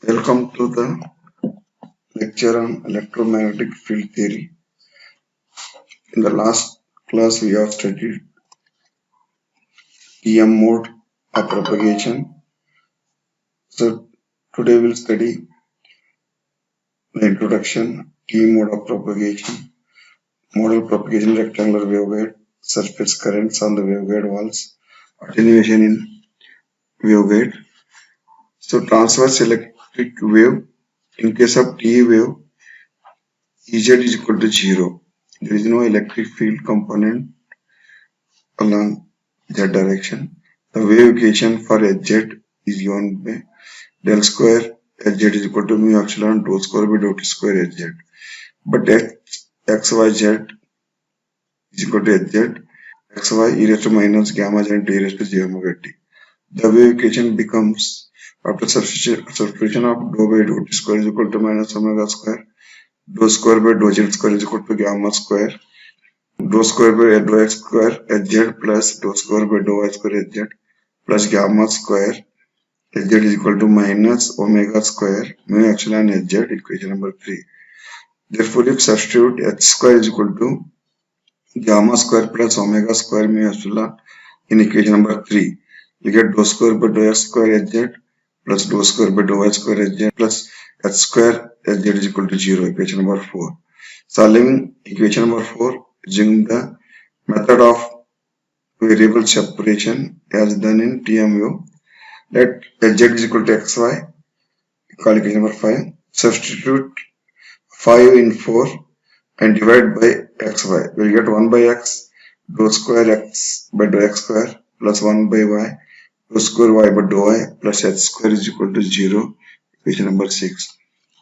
Welcome to the lecture on electromagnetic field theory. In the last class, we have studied TM mode of propagation. So today we'll study the introduction, T mode of propagation, model propagation rectangular waveguide, surface currents on the waveguide walls, attenuation in waveguide. So transverse electric wave, in case of T wave, Ez is equal to 0. There is no electric field component along that direction. The wave equation for Hz is given by del square Hz is equal to mu epsilon rho square by dot square Hz. But xyz is equal to Hz, xy e raised to minus gamma z into e raised to j omega t. The wave equation becomes, after substitution of dou by dot square is equal to minus omega square, dou square by dou z square is equal to gamma square, dou square by dou x square Hz plus dou square by dou y square Hz plus gamma square Hz is equal to minus omega square mu epsilon Hz, equation number 3. Therefore, if substitute h square is equal to gamma square plus omega square mu epsilon in equation number 3, we get dou square by dou x square Hz plus dou square by dou y square Hz plus h square Hz is equal to 0, equation number 4. Solving equation number 4 using the method of variable separation as done in TMU, let Hz is equal to xy, call equation number 5. Substitute 5 in 4 and divide by xy. We will get 1 by x dou square x by dou x square plus 1 by y dou square y by dou y plus h square is equal to 0, equation number 6.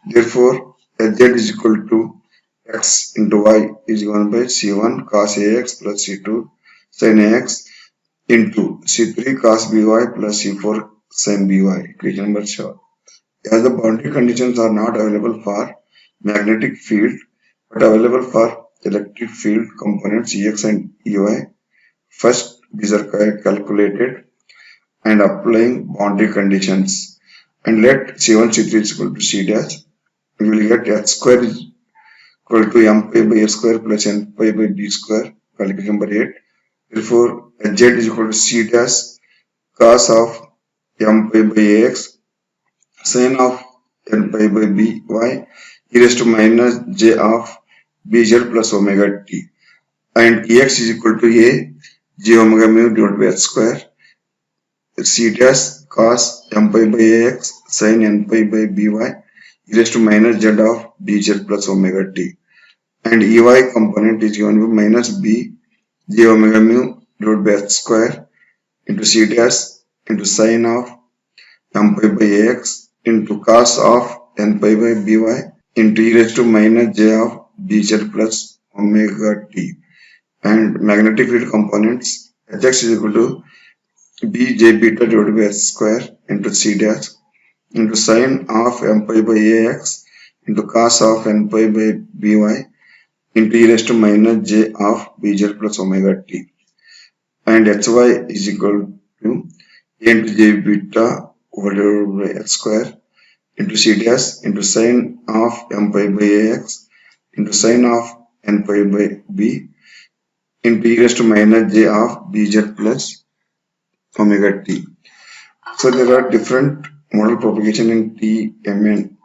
Therefore, Hz is equal to x into y is given by c1 cos ax plus c2 sin ax into c3 cos by plus c4 sin by, equation number 7. As the boundary conditions are not available for magnetic field but available for electric field components Ex and Ey, first these are calculated and applying boundary conditions, and let C1 C3 is equal to C dash. We will get h square is equal to m pi by a square plus n pi by b square, calculation number 8. Therefore, Hz is equal to C dash cos of m pi by ax sin of n pi by by e raised to minus j of bz plus omega t, and ex is equal to a j omega mu divided by h square c dash cos m pi by ax sin n pi by by e raised to minus z of bz plus omega t, and ey component is given by minus b j omega mu divided by h square into c dash into sin of m pi by ax into cos of n pi by by into e raised to minus j of bz plus omega t, and magnetic field components Hx is equal to b j beta divided by h square into c dash into sin of m pi by ax into cos of n pi by by into e raised to minus j of bz plus omega t, and hy is equal to a into j beta divided by h square into c dash into sin of m pi by ax into sin of n pi by b into e raised to minus j of bz plus omega t. So there are different modal propagation in TMN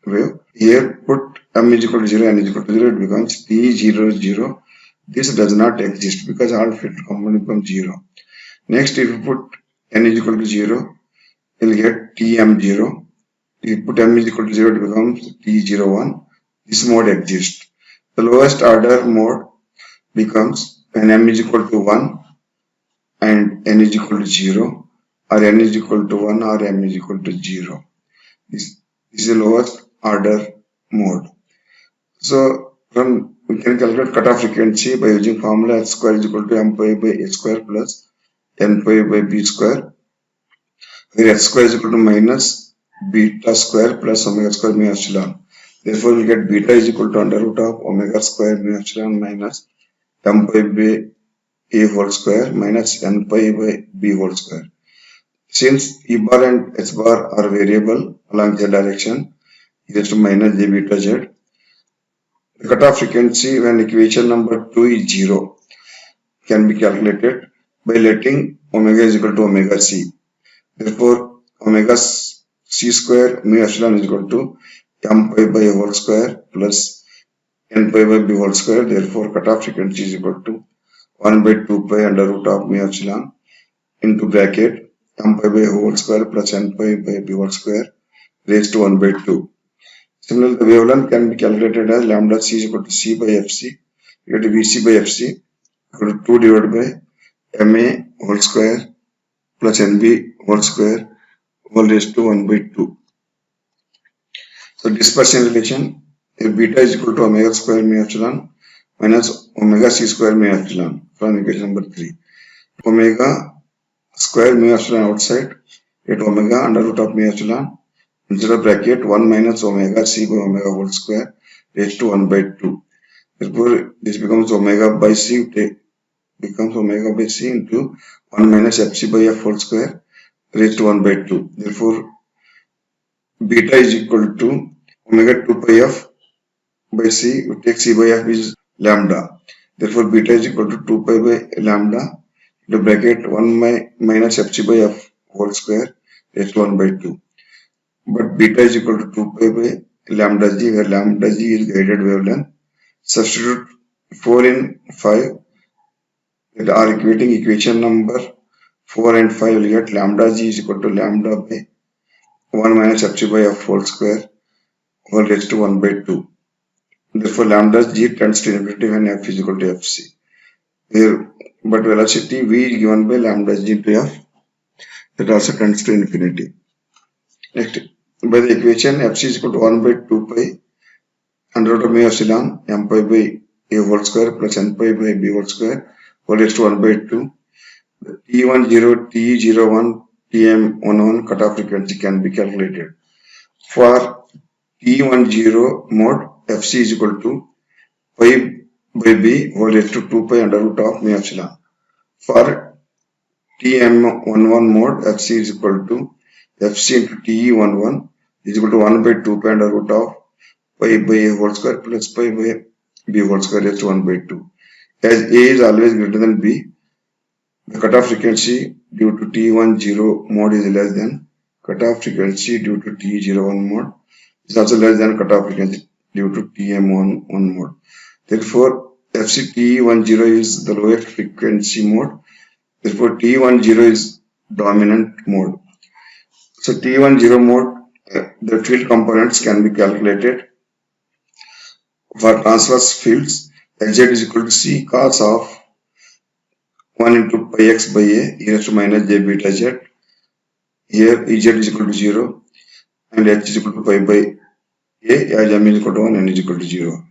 wave. Here put m is equal to 0, n is equal to 0, it becomes T0, 0. This does not exist because all field component becomes 0. Next, if you put n is equal to 0, you will get Tm0. If you put m is equal to 0, it becomes T01. This mode exists. The lowest order mode becomes when m is equal to 1 and n is equal to 0, or n is equal to 1 or m is equal to 0. This is the lowest order mode. So we can calculate cutoff frequency by using formula h square is equal to m pi by a square plus n pi by b square, where h square is equal to minus beta square plus omega square mu epsilon. Therefore, we get beta is equal to under root of omega square mu epsilon minus m pi by a whole square minus n pi by b whole square. Since E bar and H bar are variable along z direction, e raised to minus j beta z, the cutoff frequency when equation number 2 is 0 can be calculated by letting omega is equal to omega c. Therefore, omega c square mu epsilon is equal to m pi by a whole square plus n pi by b whole square. Therefore, cutoff frequency is equal to 1 by 2 pi under root of mu epsilon into bracket m pi by a whole square plus n pi by b whole square raised to 1 by 2. Similarly, the wavelength can be calculated as lambda c is equal to c by fc equal to vc by fc equal to 2 divided by ma whole square plus nb whole square whole raised to 1 by 2. So dispersion relation, if beta is equal to omega square mu epsilon minus omega c square mu epsilon from equation number 3. Omega square mu epsilon outside, get omega under root of mu epsilon inside of bracket 1 minus omega c by omega whole square raised to 1 by 2. Therefore, this becomes omega by c becomes omega by c into 1 minus fc by f whole square raised to 1 by 2. Therefore, beta is equal to omega 2 pi f by c. We take c by f is lambda. Therefore, beta is equal to 2 pi by lambda into bracket 1 minus fc by f whole square raised to 1 by 2. But beta is equal to 2 pi by lambda g, where lambda g is guided wavelength. Substitute 4 in 5 that are equating equation number 4 and 5 will get lambda g is equal to lambda by 1 minus fc by f whole square whole raised to 1 by 2. Therefore, lambda g tends to infinity when f is equal to fc. Here, but velocity v is given by lambda g into f, that also tends to infinity. Next, by the equation fc is equal to 1 by 2 pi under root of mu epsilon m pi by a whole square plus n pi by b whole square whole raised to 1 by 2. The T10, T01, Tm11 cutoff frequency can be calculated. For T10 mode, fc is equal to pi by b whole raised to 2 pi under root of mu epsilon. For Tm11 mode, fc is equal to fc into Te11 is equal to 1 by 2 pi under root of pi by a whole square plus pi by b whole square raised to 1 by 2. As a is always greater than b, the cutoff frequency due to T10 mode is less than cutoff frequency due to T01 mode is also less than cutoff frequency due to Tm11 mode. Therefore, fc T10 is the lowest frequency mode. Therefore, T10 is dominant mode. So T10 mode, the field components can be calculated. For transverse fields, Hz is equal to c cos of 1 into pi x by a e raised to minus j beta z. Here Ez is equal to 0 and h is equal to pi by a as m is equal to 1 and is equal to 0.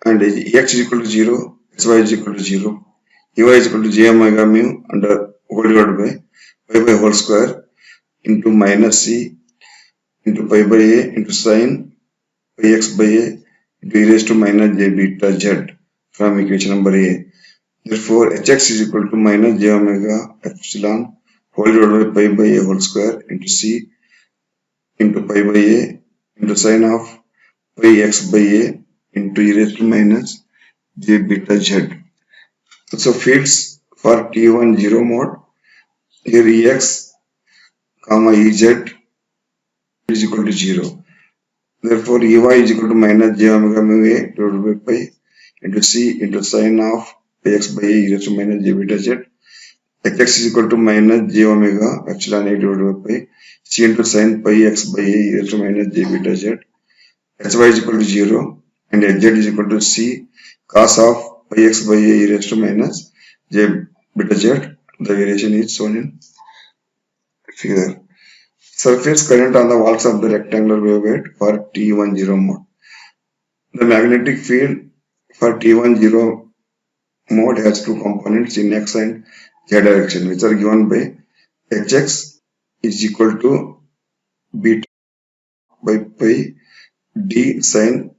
And x is equal to 0, hy is equal to 0, ey is equal to j omega mu under whole divided by pi by whole square into minus c into pi by a into sine pi x by a into e raised to minus j beta z from equation number a. Therefore, hx is equal to minus j omega epsilon whole divided by pi by a whole square into c into pi by a into sine of pi x by a into e raised to minus j beta z. So fields for T10 mode, here ex comma ez is equal to 0. Therefore, ey is equal to minus j omega mu a divided by pi into c into sine of pi x by a e raised to minus j beta z. Hx is equal to minus j omega epsilon a divided by pi c into sine pi x by a e raised to minus j beta z. Hy is equal to 0 and hz is equal to c cos of pi x by a e raised to minus j beta z. The variation is shown in figure. Surface current on the walls of the rectangular waveguide for T10 mode. The magnetic field for T10 mode has two components in x and z direction, which are given by hx is equal to beta by pi d sine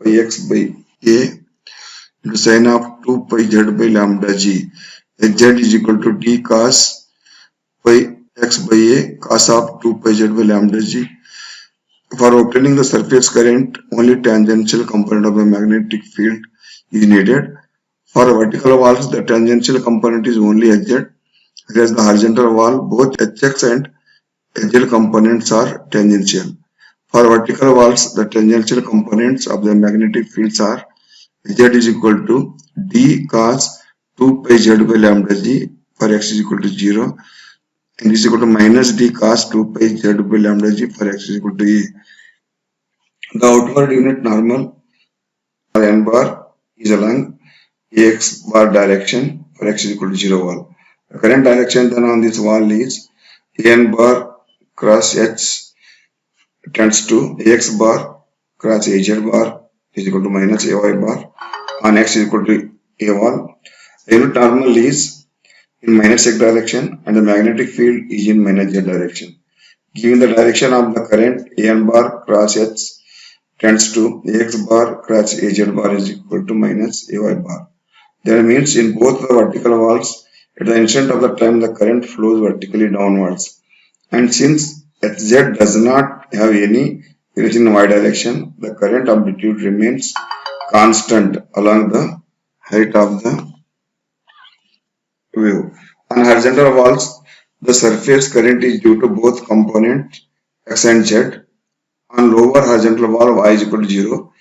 pi x by a into sine of 2 pi z by lambda g. Hz is equal to d cos pi x by a cos of 2 pi z by lambda g. For obtaining the surface current, only tangential component of the magnetic field is needed. For vertical walls, the tangential component is only Hz, whereas the horizontal wall, both Hx and Hl components are tangential. For vertical walls, the tangential components of the magnetic fields are Z is equal to d cos 2 pi z by lambda g for x is equal to 0 and is equal to minus d cos 2 pi z by lambda g for x is equal to a. The outward unit normal or n bar is along ax bar direction for x is equal to 0 wall. The current direction then on this wall is n bar cross h tends to ax bar cross az bar is equal to minus ay bar on x is equal to a wall. The unit normal is in minus x direction and the magnetic field is in minus z direction. Given the direction of the current, n bar cross h tends to ax bar cross az bar is equal to minus ay bar. That means in both the vertical walls, at the instant of the time the current flows vertically downwards. And since Hz does not have any relation in y direction, the current amplitude remains constant along the height of the wave. On horizontal walls, the surface current is due to both components x and z. On lower horizontal wall, y is equal to 0.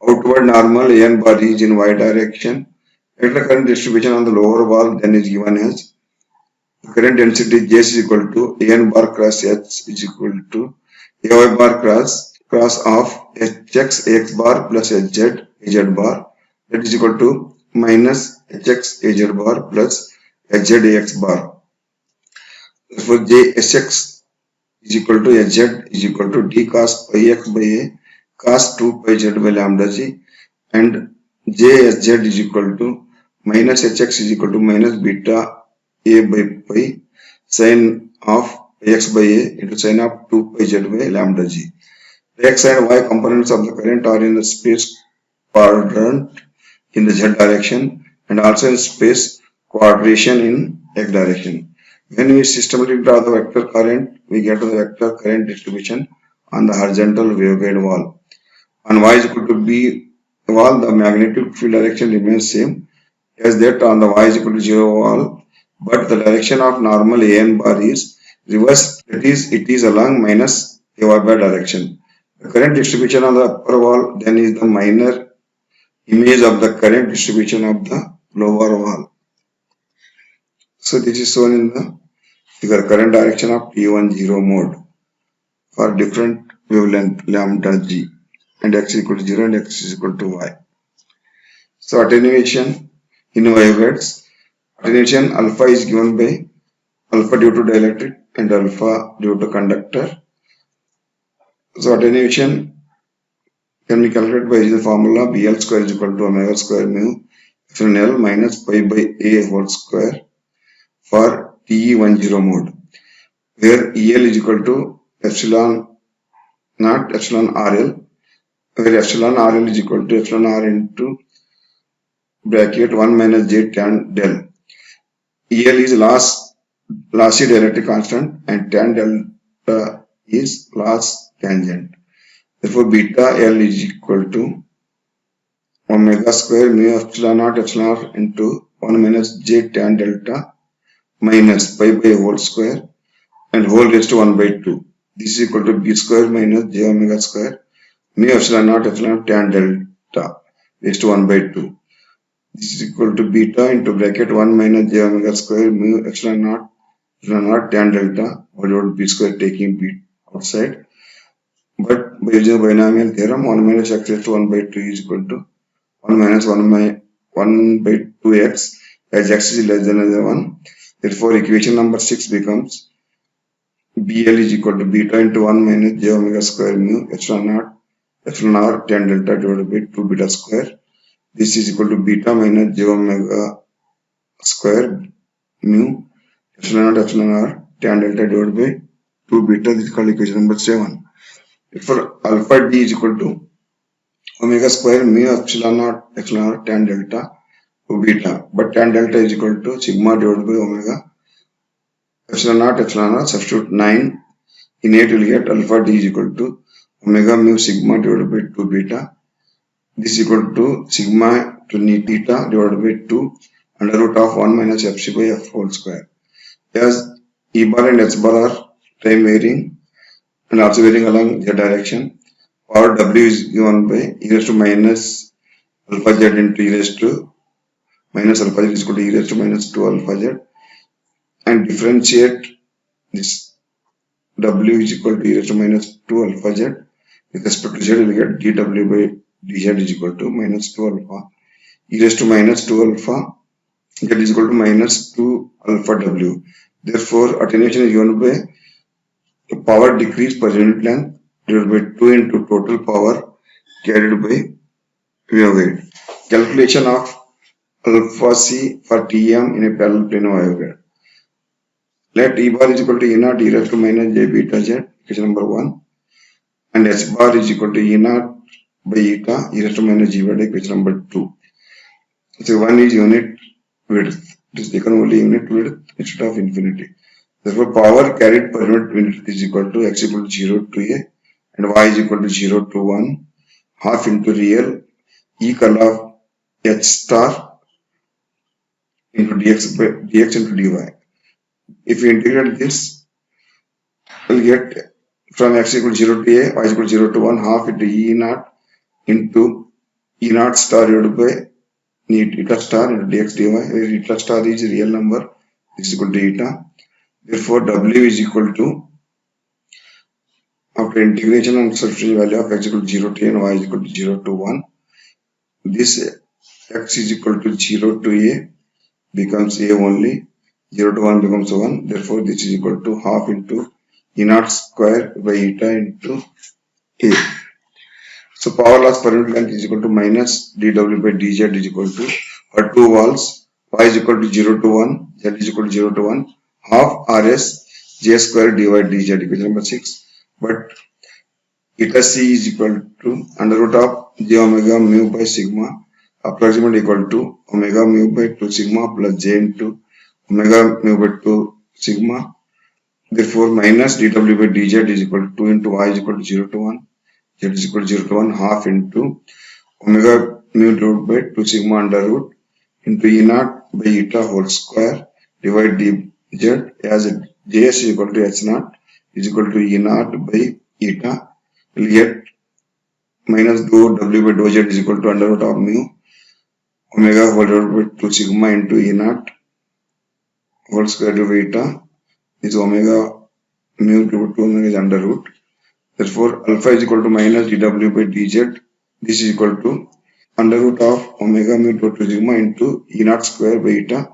Outward normal n bar is in y direction. Electric current distribution on the lower wall then is given as the current density J is equal to n bar cross h is equal to ay bar cross of hx ax bar plus hz az bar, that is equal to minus hx az bar plus hz ax bar. Therefore, Jsx is equal to hz is equal to d cos pi x by a cos 2 pi z by lambda g, and Jsz is equal to minus hx is equal to minus beta a by pi sin of x by a into sin of 2 pi z by lambda g. The x and y components of the current are in the space quadrant in the z direction and also in space quadration in x direction. When we systematically draw the vector current, we get the vector current distribution on the horizontal waveguide wall. On y is equal to b wall, the magnetic field direction remains same as that on the y is equal to 0 wall, but the direction of normal an bar is reversed, that is, it is along minus ay bar direction. The current distribution on the upper wall then is the minor image of the current distribution of the lower wall. So this is shown in the figure, current direction of T10 mode for different wavelength lambda g and x is equal to 0 and x is equal to y. So attenuation in waveguides, attenuation alpha is given by alpha due to dielectric and alpha due to conductor. So attenuation can be calculated by the formula BL square is equal to omega square mu epsilon L minus pi by a whole square for TE10 mode, where EL is equal to epsilon naught epsilon RL, where epsilon RL is equal to epsilon R into bracket 1 minus J tan del. EL is lossy dielectric constant and tan delta is loss tangent. Therefore, beta L is equal to omega square mu epsilon naught epsilon R into 1 minus J tan delta minus pi by whole square and whole raised to 1 by 2. This is equal to b square minus j omega square mu epsilon naught epsilon tan delta raised to 1 by 2. This is equal to beta into bracket 1 minus j omega square mu epsilon naught tan delta whatever b square taking b outside. But by using the binomial theorem, 1 minus x raised to 1 by 2 is equal to 1 minus 1 by 2x as x is less than or equal to 1. Therefore, equation number 6 becomes BL is equal to beta into 1 minus j omega square mu epsilon r tan delta divided by 2 beta square. This is equal to beta minus j omega square mu epsilon r tan delta divided by 2 beta. This is called equation number 7. Therefore, alpha d is equal to omega square mu epsilon r tan delta to beta, but tan delta is equal to sigma divided by omega epsilon naught, substitute 9. In 8 will get alpha d is equal to omega mu sigma divided by 2 beta. This is equal to sigma to theta divided by 2 under root of 1 minus fc by f whole square. As E bar and H bar are time varying and also varying along z direction, power W is given by e raised to minus alpha z into e raised to minus alpha z is equal to e raised to minus 2 alpha z, and differentiate this W is equal to e raised to minus 2 alpha z. With respect to z, we will get dw by dz is equal to minus 2 alpha e raised to minus 2 alpha z is equal to minus 2 alpha w. Therefore, attenuation is given by the power decrease per unit length divided by 2 into total power carried by waveguide. Calculation of alpha c for Tm in a parallel plane of waveguide. Let E bar is equal to E naught e raised to minus j beta z, equation number 1, and H bar is equal to E naught by eta e raised to minus g beta, equation number 2. So 1 is unit width. It is taken only unit width instead of infinity. Therefore, power carried per unit width is equal to x equal to 0 to a and y is equal to 0 to 1 half into real e curl of h star into dx into dy. If we integrate this, we'll get from x equal to 0 to a, y is equal to 0 to 1 half into e naught into e naught star divided by eta star into dx dy, where eta star is a real number, this is equal to eta. Therefore, W is equal to, after integration and substitution value of x equal to 0 to a and y is equal to 0 to 1, this x is equal to 0 to a becomes a only, 0 to 1 becomes 1. Therefore, this is equal to half into e naught square by eta into a. So, power loss per unit length is equal to minus dw by dz is equal to, for two walls, y is equal to 0 to 1, z is equal to 0 to 1, half rs j square dy dz, equation number 6. But eta c is equal to under root of j omega mu by sigma approximate equal to omega mu by 2 sigma plus j into omega mu by 2 sigma. Therefore, minus dw by dz is equal to 2 into y is equal to 0 to 1, z is equal to 0 to 1 half into omega mu divided by 2 sigma under root into e naught by eta whole square divide dz, as js is equal to h naught is equal to e naught by eta. We'll get minus dou w by dou z is equal to under root of mu omega whole divided by 2 sigma into e naught whole square divided by eta. This omega mu divided by 2 omega is under root. Therefore, alpha is equal to minus dw by dz. This is equal to under root of omega mu divided by 2 sigma into e naught square by eta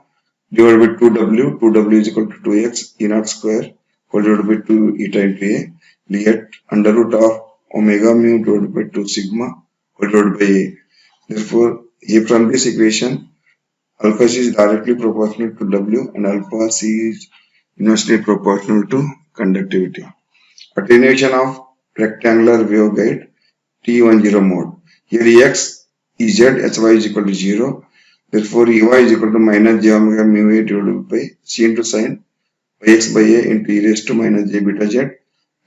divided by 2w. 2w is equal to 2x e naught square whole divided by 2 eta into a. We get under root of omega mu divided by 2 sigma whole divided by a. Therefore, here from this equation, alpha c is directly proportional to w and alpha c is inversely proportional to conductivity. Attenuation of rectangular waveguide T10 mode. Here Ex, Ez, Hy is equal to 0. Therefore, Ey is equal to minus j omega mu a divided by c into sin by x by a into e raised to minus j beta z,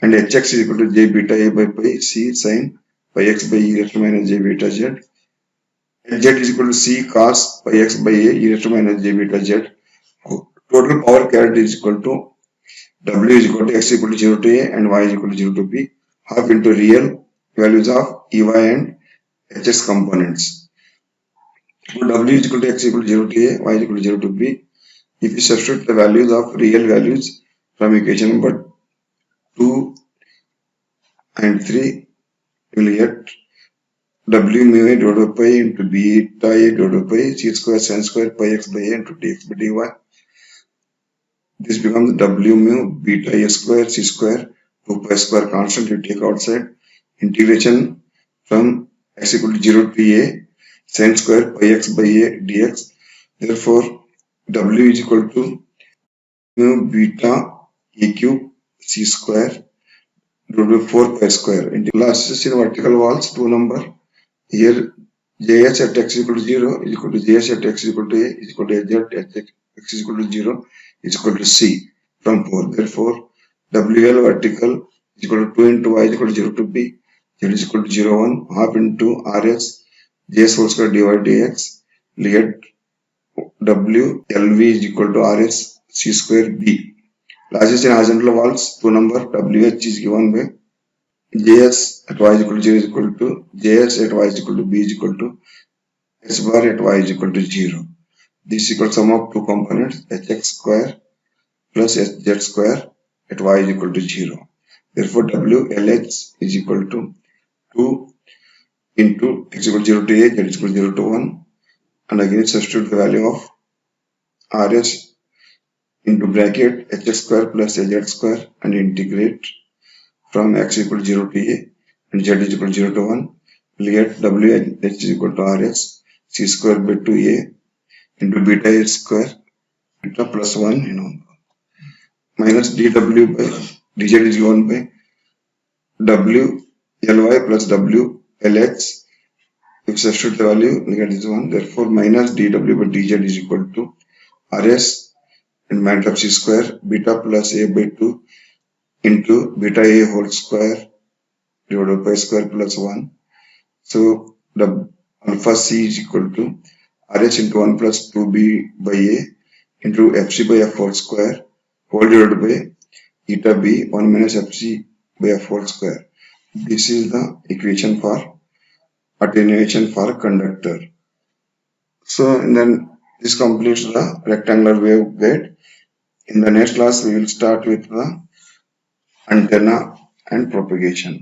and hx is equal to j beta a by pi c sin by x by e raised to minus j beta z. Hz is equal to c cos by x by a e raised to minus j beta z. Total power carried is equal to W is equal to x equal to 0 to a and y is equal to 0 to b half into real values of Ey and Hs components. W is equal to x equal to 0 to a, y is equal to 0 to b. If you substitute the values of real values from equation number 2 and 3, you will get W mu a divided by pi into beta a divided by pi c square sin square pi x by a into dx by dy. This becomes W mu beta a square c square 2 pi square constant you take outside. Integration from x equal to 0 to a sin square pi x by a dx. Therefore, W is equal to mu beta a cube c square divided by 4 pi square. Losses in vertical walls, 2 number. Here jh at x equal to 0 is equal to jh at x equal to a is equal to hz at x is equal to 0 is equal to c. from 4. Therefore, WL vertical is equal to 2 into Y is equal to 0 to B. Z is equal to 0, 1, half into RS, JS whole square dy dx. Let W LV is equal to RS C square B. Largest and horizontal walls, 2 number, WH is given by JS at Y is equal to 0 is equal to JS at Y is equal to B is equal to S bar at Y is equal to 0. This is equal to sum of two components hx square plus hz square at Y is equal to 0. Therefore, WLH is equal to 2 into x equal to 0 to a, z is equal to 0 to 1, and again substitute the value of RS into bracket hx square plus hz square and integrate from x equal to 0 to a and z is equal to 0 to 1. We'll get WH is equal to RS C square by 2a into beta h square beta plus 1 minus dw by dz is given by W Ly plus W Lh. If substitute the value, we get this one. Therefore, minus dw by dz is equal to Rs and magnitude of c square beta plus a by 2 into beta a whole square divided by square plus 1. So, the alpha c is equal to Rs into 1 plus 2b by a into fc by f whole square whole divided by eta b 1 minus fc by f whole square. This is the equation for attenuation for conductor. So, and then this completes the rectangular waveguide. In the next class, we will start with the antenna and propagation.